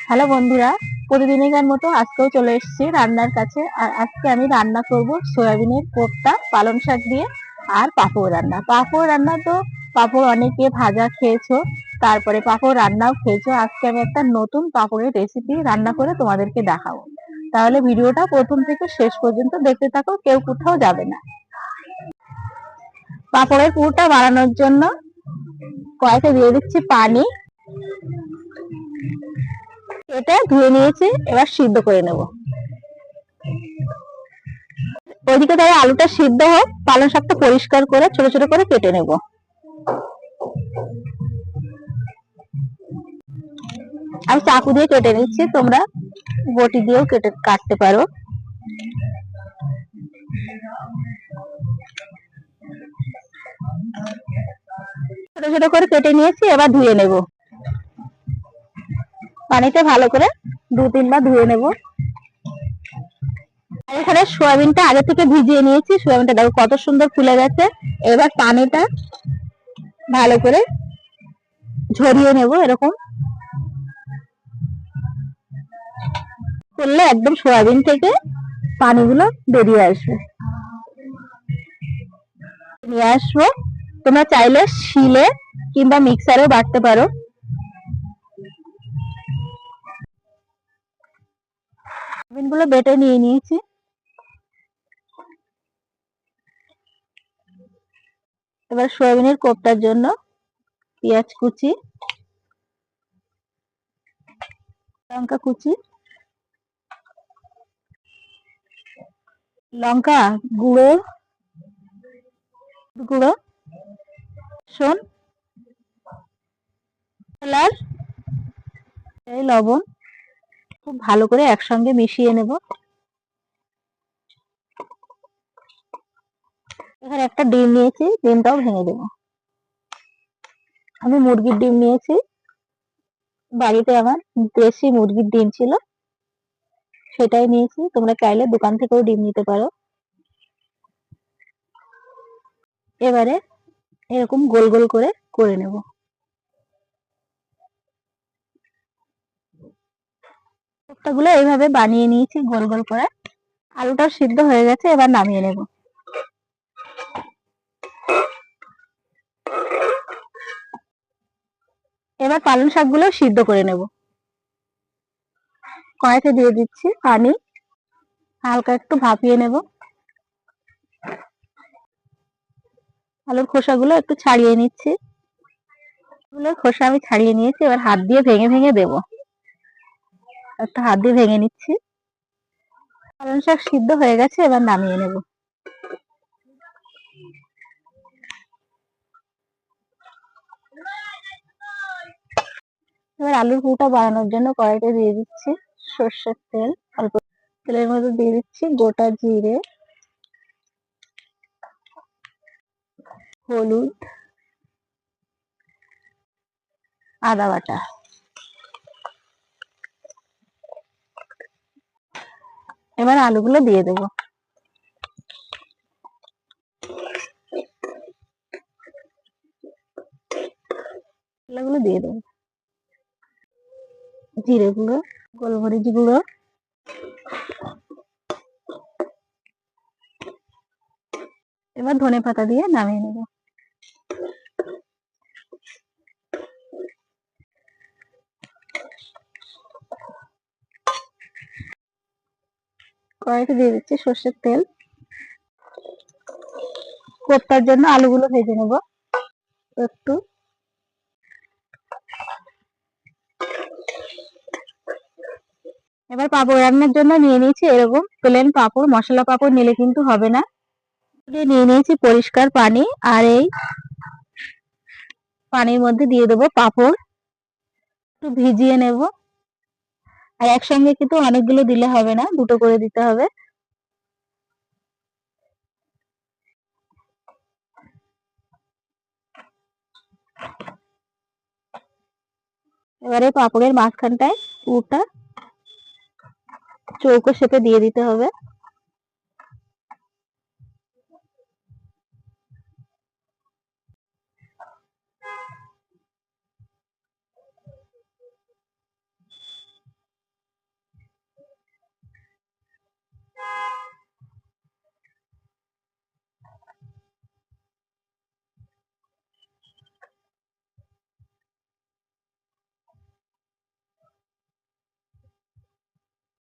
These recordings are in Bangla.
হ্যালো বন্ধুরা, প্রতিদিনকার মতো আজকেও চলে এসেছি রান্নার কাছে। আর আজকে আমি রান্না করব সয়াবিনের কোফতা পালং শাক দিয়ে আর পাঁপড় রান্না। পাঁপড় রান্না তো পাঁপড় অনেকে ভাজা খেয়েছো, তারপরে পাঁপড় রান্নাও খেয়েছো। আজকে আমি একটা নতুন পাঁপড়ের রেসিপি রান্না করে তোমাদেরকে দেখাবো। তাহলে ভিডিওটা প্রথম থেকে শেষ পর্যন্ত দেখতে থাকো, কেউ কোথাও যাবে না। পাঁপড়ের পুরটা বানানোর জন্য কড়াইতে দিয়ে দিচ্ছি পানি। এটা ধুয়ে নিয়েছি, এবার সিদ্ধ করে নেব। ওইদিকে তাই আলুটা সিদ্ধ হোক, পালং শাকটা পরিষ্কার করে ছোট ছোট করে কেটে নেব। আমি চাকু দিয়ে কেটে নিচ্ছি, তোমরা বটি দিয়েও কাটতে পারো। ছোট ছোট করে কেটে নিয়েছি, এবার ধুয়ে নেব। পানিতে ভালো করে 2-3 বার ধুয়ে নেব। এখানে সয়াবিনটা আগে থেকে ভিজিয়ে নিয়েছি, সয়াবিনটা দেখো কত সুন্দর ফুলে গেছে। এবার পানিটা ভালো করে ঝরিয়ে নেব। এরকম করলে একদম সয়াবিন থেকে পানিগুলো বেরিয়ে আসবে। নিয়ে আসবো, তোমরা চাইলে শিলে কিংবা মিক্সারেও বাটতে পারো। সয়াবিনগুলো বেটে নিয়ে নিয়েছি। এবার সয়াবিনের কোফতার জন্য পেঁয়াজ কুচি, লঙ্কা কুচি, লঙ্কা গুঁড়ো গুঁড়ো, রসুন, আর এই লবণ খুব ভালো করে একসঙ্গে মিশিয়ে নেব। এখানে একটা ডিম নিয়েছি, ডিমটাও ভেঙে দেবো। আমি মুরগির ডিম নিয়েছি, বাড়িতে আমার দেশি মুরগির ডিম ছিল, সেটাই নিয়েছি। তোমরা চাইলে দোকান থেকেও ডিম নিতে পারো। এবারে এরকম গোল গোল করে নেব। কোফতাগুলো এইভাবে বানিয়ে নিয়েছি গোল গোল করে। আলুটা সিদ্ধ হয়ে গেছে, এবার নামিয়ে নেব। এবার পালং শাকগুলো সিদ্ধ করে নেব। কড়াইতে দিয়ে দিচ্ছি পানি, হালকা একটু ভাপিয়ে নেব। আলুর খোসাগুলো একটু ছাড়িয়ে নিচ্ছি। আলুর খোসা আমি ছাড়িয়ে নিয়েছি, এবার হাত দিয়ে ভেঙে ভেঙে দেব। একটা হাত দিয়ে ভেঙে নিচ্ছি। পালং শাক সিদ্ধ হয়ে গেছে, এবার নামিয়ে নেব। এবার আলুর পুরটা বানানোর জন্য কড়াইতে দিয়ে দিচ্ছি সর্ষের তেল। অল্প তেলের মধ্যে দিয়ে দিচ্ছি গোটা জিরে, হলুদ, আদা বাটা। এবার আলুগুলো দিয়ে দেবো। আলুগুলো দিয়ে দেবো, জিরে গুঁড়ো, গোলমরিচ গুঁড়ো, এবার ধনে পাতা দিয়ে নামিয়ে নেব। কড়াইতে দিয়ে দিচ্ছি সর্ষের তেল। কোফতার জন্য আলুগুলো ভেজে নেব একটু। এবার পাঁপড় রান্নার জন্য নিয়ে নিয়েছি এরকম প্লেন পাঁপড়, মশলা পাঁপড় নিলে কিন্তু হবে না। নিয়ে নিয়েছি পরিষ্কার পানি, আর এই পানির মধ্যে দিয়ে দেবো পাঁপড়, একটু ভিজিয়ে নেব। আর একসঙ্গে কিন্তু অনেকগুলো দিলে হবে না, দুটো করে দিতে হবে। এবারে পাঁপড়ের মাঝখানটায় পুরটা চৌকো শেপে দিয়ে দিতে হবে।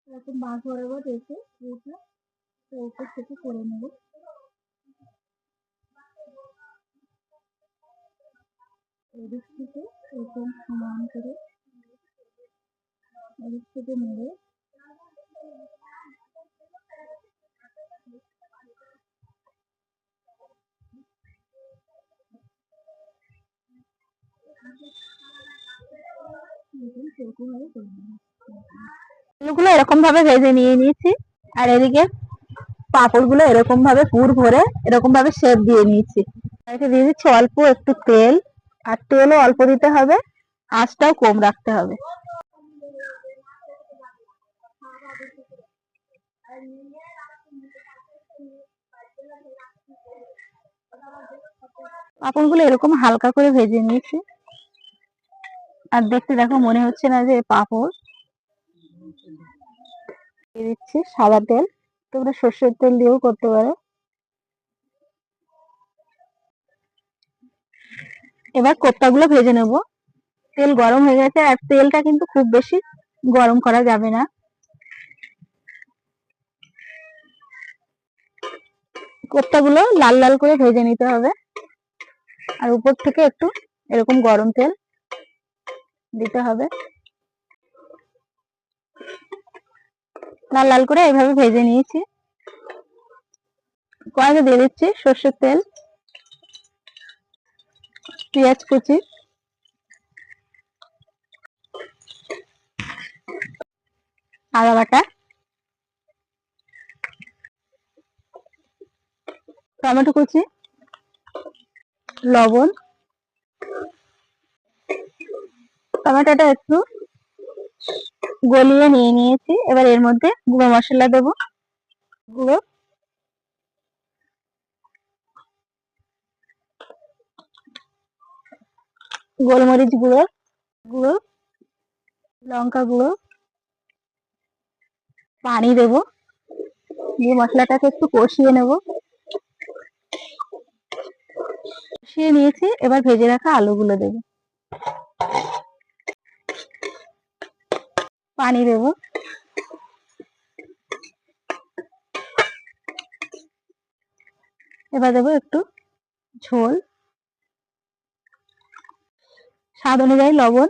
এরকম বাঁশ বরাবর রেখে উপর থেকে করে নেব। এদিক থেকে এরকম সমান করে এদিক থেকে নেড়ে আলুগুলো এরকম ভাবে ভেজে নিয়ে নিয়েছি, আর এদিকে পাঁপড় গুলো এরকম ভাবে পুর ভরে এরকম ভাবে শেপ দিয়ে নিয়েছি। এতে দিয়ে দিচ্ছি অল্প একটু তেল, আর তেলও অল্প দিতে হবে, আঁচটাও কম রাখতে হবে। পাঁপড় গুলো এরকম হালকা করে ভেজে নিয়েছি, আর দেখতে দেখো মনে হচ্ছে না যে পাঁপড়। দিয়ে দিচ্ছি সাদা তেল, তোমরা সর্ষের তেল দিয়েও করতে পারো। এবার কোপ্তাগুলো ভেজে নেব। তেল গরম হয়ে গেছে, আর তেলটা কিন্তু খুব বেশি গরম করা যাবে না। কোপ্তাগুলো লাল লাল করে ভেজে নিতে হবে, আর উপর থেকে একটু এরকম গরম তেল দিতে হবে। লাল লাল করে এইভাবে ভেজে নিয়েছি। কড়াইতে দিয়ে দিচ্ছি সর্ষের তেল, পেঁয়াজ কুচি, আদা বাটা, টমেটো কুচি, লবণ। টমেটোটা একটু গলিয়ে নিয়ে নিয়েছি। এবার এর মধ্যে গুঁড়ো মশলা দেব। গুঁড়ো, গোলমরিচ গুঁড়ো, গুঁড়ো লঙ্কা গুঁড়ো, পানি দেব, দিয়ে মশলাটাকে একটু কষিয়ে নেব। কষিয়ে নিয়েছি, এবার ভেজে রাখা আলুগুলো দেব, পানি দেব, এবার দেবো একটু ঝোল, স্বাদ অনুযায়ী লবণ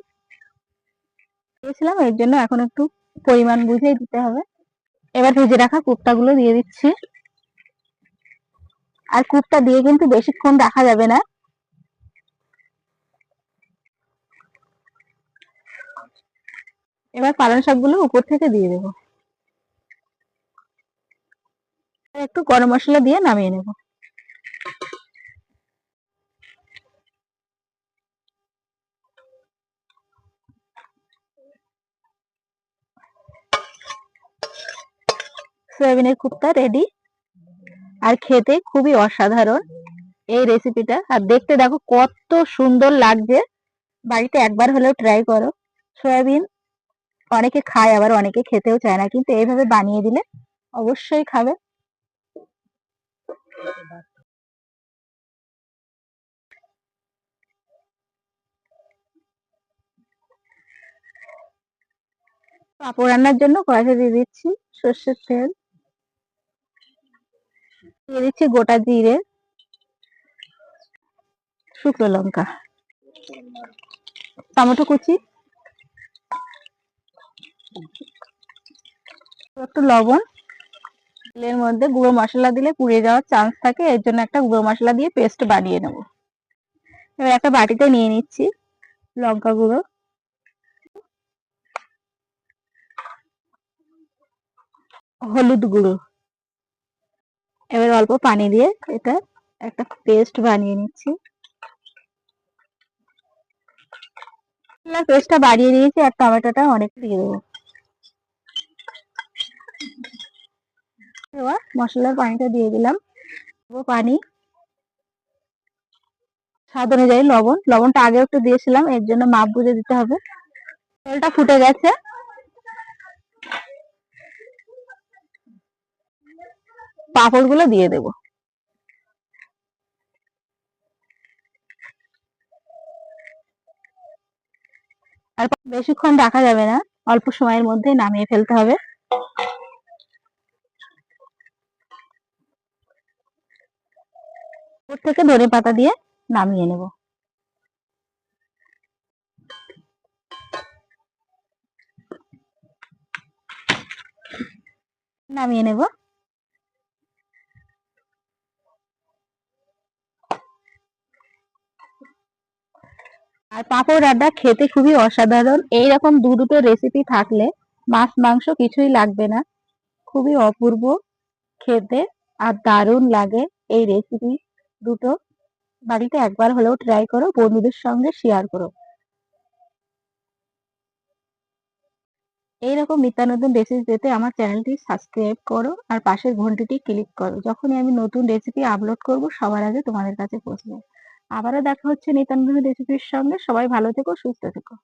দিয়েছিলাম, এর জন্য এখন একটু পরিমাণ বুঝেই দিতে হবে। এবার ভেজে রাখা কোপ্তাগুলো দিয়ে দিচ্ছি, আর কোপ্তা দিয়ে কিন্তু বেশিক্ষণ রাখা যাবে না। এবার পালং শাকগুলো উপর থেকে দিয়ে দেবো, একটু গরম মশলা দিয়ে নামিয়ে নেব। সয়াবিনের কোপ্তা রেডি, আর খেতে খুবই অসাধারণ এই রেসিপিটা। আর দেখতে দেখো কত সুন্দর লাগছে, বাড়িতে একবার হলেও ট্রাই করো। সয়াবিন অনেকে খায়, আবার অনেকে খেতেও চায় না, কিন্তু এইভাবে বানিয়ে দিলে অবশ্যই খাবে। পাঁপড় রান্নার জন্য কড়াইতে দিয়ে দিচ্ছি সর্ষের তেল, দিয়ে দিচ্ছি গোটা জিরে, শুকনো লঙ্কা, টমেটো কুচি, একটু লবণ। তেলের মধ্যে গুঁড়ো মশলা দিলে পুড়ে যাওয়ার চান্স থাকে, এর জন্য একটা গুঁড়ো মশলা দিয়ে পেস্ট বানিয়ে নেব। এবার একটা বাটিতে নিয়ে নিচ্ছি লঙ্কা গুঁড়ো, হলুদ গুঁড়ো। এবার অল্প পানি দিয়ে এটা একটা পেস্ট বানিয়ে নিচ্ছি। পেস্টটা বাড়িয়ে নিয়েছি, আর টমেটোটা অনেক দিয়ে দেবো। এবার মশলার পানিটা দিয়ে দিলাম, পানি স্বাদ অনুযায়ী লবণ। লবণটা আগে একটু দিয়েছিলাম, এর জন্য মাপ বুঝে দিতে হবে। তেলটা ফুটে গেছে, পাঁপড় গুলো দিয়ে দেবো। আর বেশিক্ষণ রাখা যাবে না, অল্প সময়ের মধ্যে নামিয়ে ফেলতে হবে। উপর থেকে ধনেপাতা দিয়ে নামিয়ে নেব। নামিয়ে নেব। আর পাঁপড় রান্না খেতে খুবই অসাধারণ। এইরকম দুটো রেসিপি থাকলে মাছ মাংস কিছুই লাগবে না। খুবই অপূর্ব খেতে আর দারুণ লাগে এই রেসিপি দুটো। বাড়িতে একবার হলেও ট্রাই করো, বন্ধুদের সঙ্গে শেয়ার করো। এইরকম নিত্য নতুন রেসিপি পেতে আমার চ্যানেলটি সাবস্ক্রাইব করো আর পাশের ঘন্টিটি ক্লিক করো। যখনই আমি নতুন রেসিপি আপলোড করব সবার আগে তোমাদের কাছে পৌঁছবে। আবারও দেখা হচ্ছে নিত্য নতুন রেসিপির সঙ্গে। সবাই ভালো থেকো, সুস্থ থেকো।